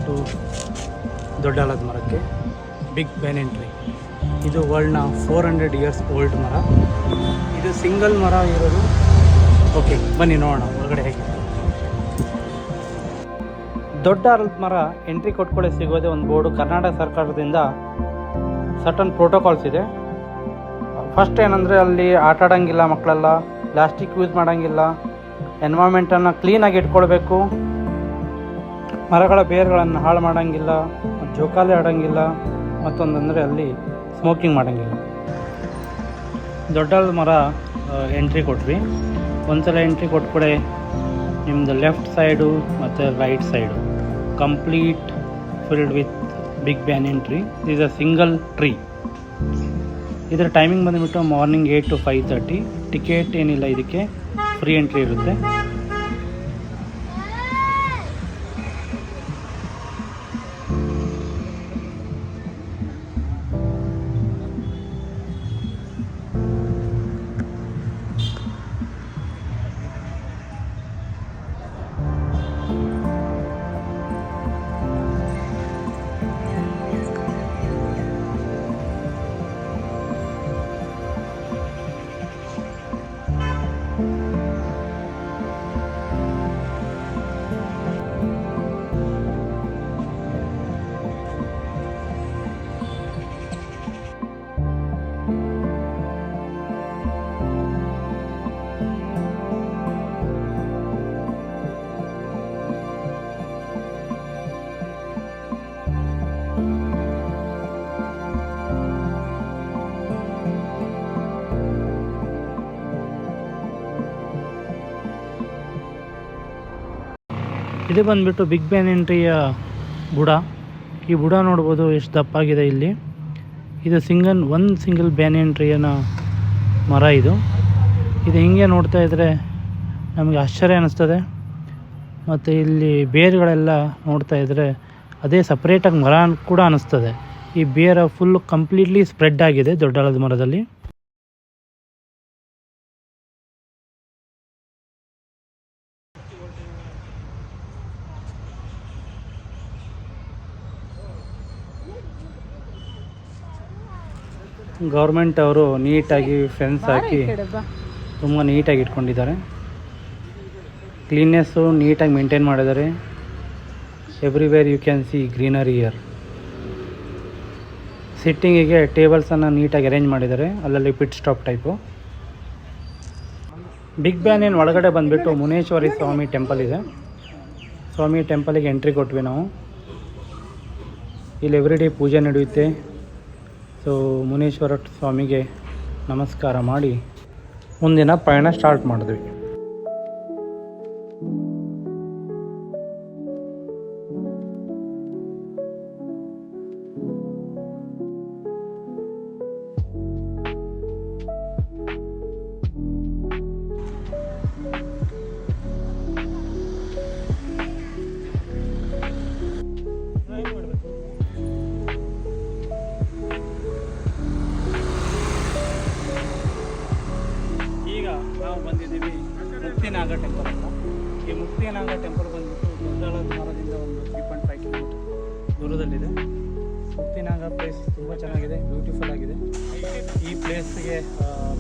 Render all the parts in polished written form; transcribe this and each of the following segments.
ಬಂದುಬಿಟ್ಟು ದೊಡ್ಡ ಆಲದ ಮರಕ್ಕೆ, ಬಿಗ್ ಬ್ಯಾನಿಯನ್ ಟ್ರೀ. ಇದು ವರ್ಲ್ಡ್ನ 400 ಇಯರ್ಸ್ ಓಲ್ಡ್ ಮರ. ಇದು ಸಿಂಗಲ್ ಮರ ಇರೋದು. ಓಕೆ, ಬನ್ನಿ ನೋಡೋಣ ಹೊರಗಡೆ ಹೇಗೆ. ದೊಡ್ಡ ಆಲದ ಮರ ಎಂಟ್ರಿ ಕೊಟ್ಕೊಳ್ಳೆ ಸಿಗೋದೇ ಒಂದು ಬೋರ್ಡು. ಕರ್ನಾಟಕ ಸರ್ಕಾರದಿಂದ ಸರ್ಟನ್ ಪ್ರೋಟೋಕಾಲ್ಸ್ ಇದೆ. ಫಸ್ಟ್ ಏನಂದರೆ ಅಲ್ಲಿ ಆಟ ಆಡೋಂಗಿಲ್ಲ ಮಕ್ಕಳೆಲ್ಲ, ಪ್ಲಾಸ್ಟಿಕ್ ಯೂಸ್ ಮಾಡೋಂಗಿಲ್ಲ, ಎನ್ವೈರ್ಮೆಂಟನ್ನು ಕ್ಲೀನಾಗಿ ಇಟ್ಕೊಳ್ಬೇಕು, ಮರಗಳ ಬೇರುಗಳನ್ನು ಹಾಳು ಮಾಡೋಂಗಿಲ್ಲ, ಜೋಕಾಲಿ ಆಡೋಂಗಿಲ್ಲ, ಮತ್ತೊಂದಂದರೆ ಅಲ್ಲಿ ಸ್ಮೋಕಿಂಗ್ ಮಾಡೋಂಗಿಲ್ಲ. ದೊಡ್ಡ ಮರ ಎಂಟ್ರಿ ಕೊಟ್ವಿ. ಒಂದ್ಸಲ ಎಂಟ್ರಿ ಕೊಟ್ಕೊಡೆ ನಿಮ್ಮದು ಲೆಫ್ಟ್ ಸೈಡು ಮತ್ತು right side complete filled with big banyan tree. This a single tree. ಇದರ ಟೈಮಿಂಗ್ ಬಂದುಬಿಟ್ಟು ಮಾರ್ನಿಂಗ್ 8 to 5:30. ಟಿಕೆಟ್ ಏನಿಲ್ಲ, ಇದಕ್ಕೆ ಫ್ರೀ ಎಂಟ್ರಿ ಇರುತ್ತೆ. ಇದು ಬಂದುಬಿಟ್ಟು ಬಿಗ್ ಬ್ಯಾನಿಯನ್ ಟ್ರೀಯ ಬುಡ. ಈ ಬುಡ ನೋಡ್ಬೋದು ಎಷ್ಟು ದಪ್ಪಾಗಿದೆ ಇಲ್ಲಿ. ಇದು ಸಿಂಗಲ್ ಬ್ಯಾನಿಯನ್ ಟ್ರೀಯನ ಮರ ಇದು. ಹಿಂಗೆ ನೋಡ್ತಾ ಇದ್ದರೆ ನಮಗೆ ಆಶ್ಚರ್ಯ ಅನ್ನಿಸ್ತದೆ. ಮತ್ತು ಇಲ್ಲಿ ಬೇರುಗಳೆಲ್ಲ ನೋಡ್ತಾ ಇದ್ದರೆ ಅದೇ ಸಪ್ರೇಟಾಗಿ ಮರ ಕೂಡ ಅನ್ನಿಸ್ತದೆ. ಈ ಬೇರು ಫುಲ್ ಕಂಪ್ಲೀಟ್ಲಿ ಸ್ಪ್ರೆಡ್ ಆಗಿದೆ ದೊಡ್ಡ ಆಲದ ಮರದಲ್ಲಿ. ಗೌರ್ಮೆಂಟ್ ಅವರು ನೀಟಾಗಿ ಫೆನ್ಸ್ ಹಾಕಿ ತುಂಬ ನೀಟಾಗಿ ಇಟ್ಕೊಂಡಿದ್ದಾರೆ. ಕ್ಲೀನ್ನೆಸ್ಸು ನೀಟಾಗಿ ಮೇಂಟೈನ್ ಮಾಡಿದ್ದಾರೆ. Everywhere you can see greenery here. ಸಿಟ್ಟಿಂಗಿಗೆ ಟೇಬಲ್ಸನ್ನು ನೀಟಾಗಿ ಅರೇಂಜ್ ಮಾಡಿದ್ದಾರೆ, ಅಲ್ಲಲ್ಲಿ pit stop type. Big banyan ಒಳಗಡೆ ಬಂದುಬಿಟ್ಟು ಮುನೇಶ್ವರಿ ಸ್ವಾಮಿ ಟೆಂಪಲ್ ಇದೆ. ಸ್ವಾಮಿ ಟೆಂಪಲಿಗೆ ಎಂಟ್ರಿ ಕೊಟ್ವಿ ನಾವು. ಇಲ್ಲಿ ಎವ್ರಿ ಡೇ ಪೂಜೆ ನಡೆಯುತ್ತೆ. ಸೊ ಮುನೇಶ್ವರ ಸ್ವಾಮಿಗೆ ನಮಸ್ಕಾರ ಮಾಡಿ ಮುಂದಿನ ಪಯಣ ಸ್ಟಾರ್ಟ್ ಮಾಡಿದ್ವಿ. ನಾವು ಬಂದಿದ್ದೀವಿ ಮುಕ್ತಿನಾಗ ಟೆಂಪಲ್ ಅಂತ. ಈ ಮುಕ್ತಿನಾಗ ಟೆಂಪಲ್ ಬಂದ್ಬಿಟ್ಟು ದೊಡ್ಡ ಆಲದ ಮರದಿಂದ ಒಂದು 3.5 ಕಿಲೋಮೀಟರ್ ದೂರದಲ್ಲಿದೆ. ಮುಕ್ತಿನಾಗ ಪ್ಲೇಸ್ ತುಂಬ ಚೆನ್ನಾಗಿದೆ, ಬ್ಯೂಟಿಫುಲ್ ಆಗಿದೆ. ಈ ಪ್ಲೇಸ್ಗೆ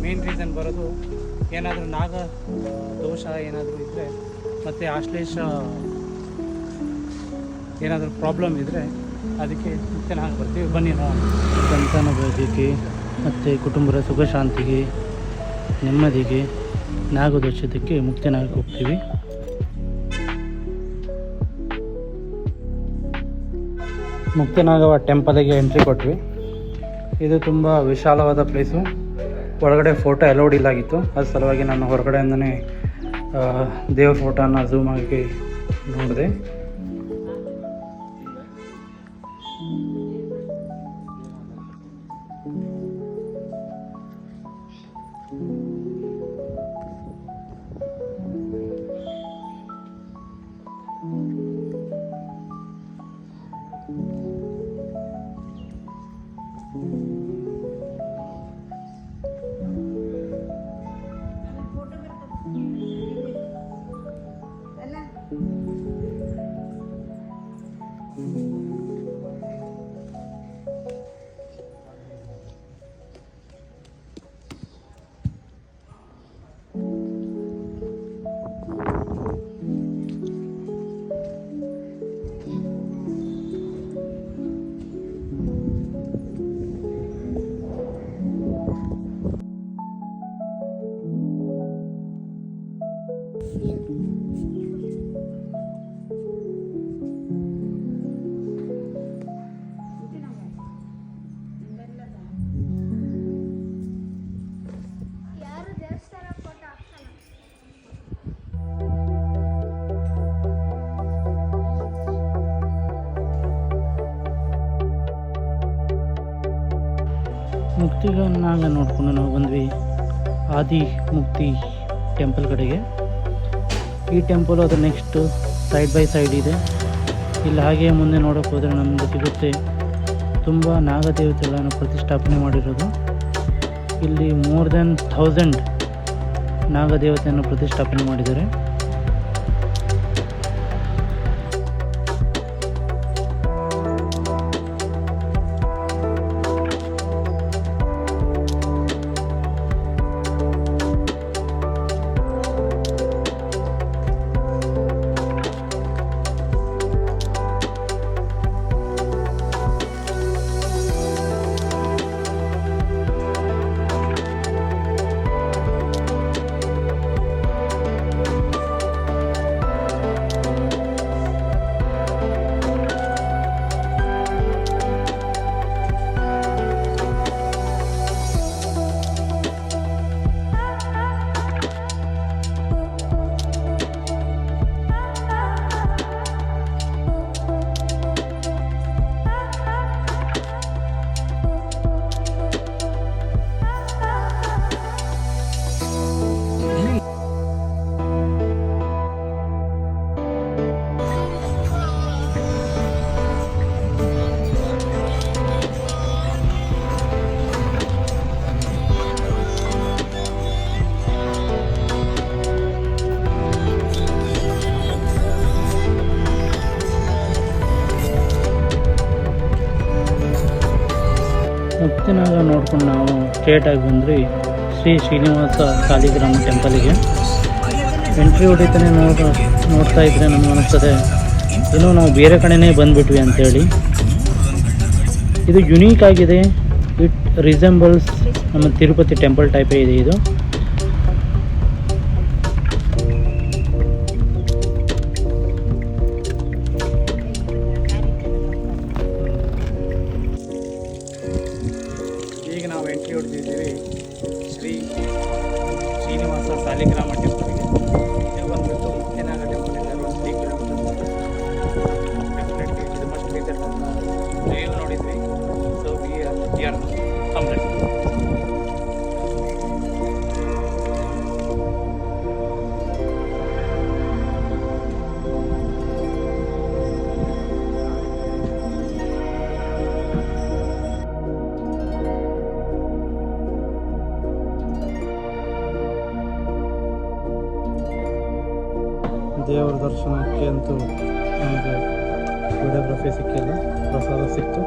ಮೇನ್ ರೀಸನ್ ಬರೋದು ಏನಾದರೂ ನಾಗ ದೋಷ ಏನಾದರೂ ಇದ್ದರೆ ಮತ್ತು ಆಶ್ಲೇಷ ಏನಾದರೂ ಪ್ರಾಬ್ಲಮ್ ಇದ್ದರೆ ಅದಕ್ಕೆ ಮುಕ್ತಿನಾಗ ಬರ್ತೀವಿ. ಬನ್ನಿ ನಾವು ಸಂತಾನ ಅಭಿವೃದ್ಧಿಗೆ ಮತ್ತು ಕುಟುಂಬದ ಸುಖ ಶಾಂತಿಗೆ ನೆಮ್ಮದಿಗೆ ನಾಗದೋಷದಕ್ಕೆ ಮುಕ್ತಿನಾಗಕ್ಕೆ ಹೋಗ್ತೀವಿ. ಮುಕ್ತಿನಾಗವ ಟೆಂಪಲಿಗೆ ಎಂಟ್ರಿ ಕೊಟ್ವಿ. ಇದು ತುಂಬ ವಿಶಾಲವಾದ ಪ್ಲೇಸು. ಒಳಗಡೆ ಫೋಟೋ ಅಲೌಡ್ ಇಲ್ಲಾಗಿತ್ತು, ಅದ್ರ ಸಲುವಾಗಿ ನಾನು ಹೊರಗಡೆಯಿಂದನೇ ದೇವ್ರ ಫೋಟೋನ ಝೂಮ್ ಆಗಿ ನೋಡಿದೆ. ಮುಕ್ತಿಗನ್ನಾಗ ನೋಡಿಕೊಂಡು ನಾವು ಬಂದ್ವಿ ಆದಿ ಮುಕ್ತಿ ಟೆಂಪಲ್ ಕಡೆಗೆ. ಈ ಟೆಂಪಲ್ ಅದು ನೆಕ್ಸ್ಟ್ ಸೈಡ್ ಬೈ ಸೈಡ್ ಇದೆ. ಇಲ್ಲಿ ಹಾಗೆ ಮುಂದೆ ನೋಡೋಕೆ ಹೋದರೆ ನಮಗೆ ಸಿಗುತ್ತೆ ತುಂಬ ನಾಗದೇವತೆಗಳನ್ನು ಪ್ರತಿಷ್ಠಾಪನೆ ಮಾಡಿರೋದು. ಇಲ್ಲಿ ಮೋರ್ ದೆನ್ 1000 ನಾಗದೇವತೆಯನ್ನು ಪ್ರತಿಷ್ಠಾಪನೆ ಮಾಡಿದ್ದಾರೆ. ಮುಕ್ತಿನಾಗ ನೋಡ್ಕೊಂಡು ನಾವು ಸ್ಟ್ರೇಟಾಗಿ ಬಂದ್ರಿ ಶ್ರೀ ಶ್ರೀನಿವಾಸ ಸಾಲಿಗ್ರಾಮ ಟೆಂಪಲಿಗೆ. ಎಂಟ್ರಿ ಹೊಡಿತಾನೆ ನೋಡ್ತಾ ಇದ್ದರೆ ನಮ್ಗೆ ಅನಿಸ್ತದೆ ಏನೋ ನಾವು ಬೇರೆ ಕಡೆನೇ ಬಂದುಬಿಟ್ವಿ ಅಂಥೇಳಿ. ಇದು ಯುನೀಕ್ ಆಗಿದೆ. ಇಟ್ ರಿಸೆಂಬಲ್ಸ್ ನಮ್ಮ ತಿರುಪತಿ ಟೆಂಪಲ್ ಟೈಪೇ ಇದೆ ಇದು. ಈಗ ನಾವು ಎಂಟ್ರಿ ಹೊಡೆದಿದ್ದೀವಿ ಶ್ರೀ ಶ್ರೀನಿವಾಸ ಸಾಲಿಗ್ರಾಮ ಟೆಂಪಲ್ಗೆ. ಇದು ಬಂದ್ಬಿಟ್ಟು ಮುಕ್ತಿನಾಗ ಟೆಂಪಲಿಂದ 3 ಕಿಲೋಮೀಟರ್. ಡೆಫಿನೆಟ್ಲಿ ಇದು ಮಸ್ಟ್ ವಿಸಿಟ್ ಅಂತ ರಿವ್ಯೂ ನೋಡಿದ್ವಿ. So we are complete. ದೇವರ ದರ್ಶನಕ್ಕೆ ಅಂತೂ ನಮಗೆ ವಿಡಿಯೋಗ್ರಫಿ ಸಿಕ್ಕಿಲ್ಲ, ಪ್ರಸಾದ ಸಿಕ್ತು.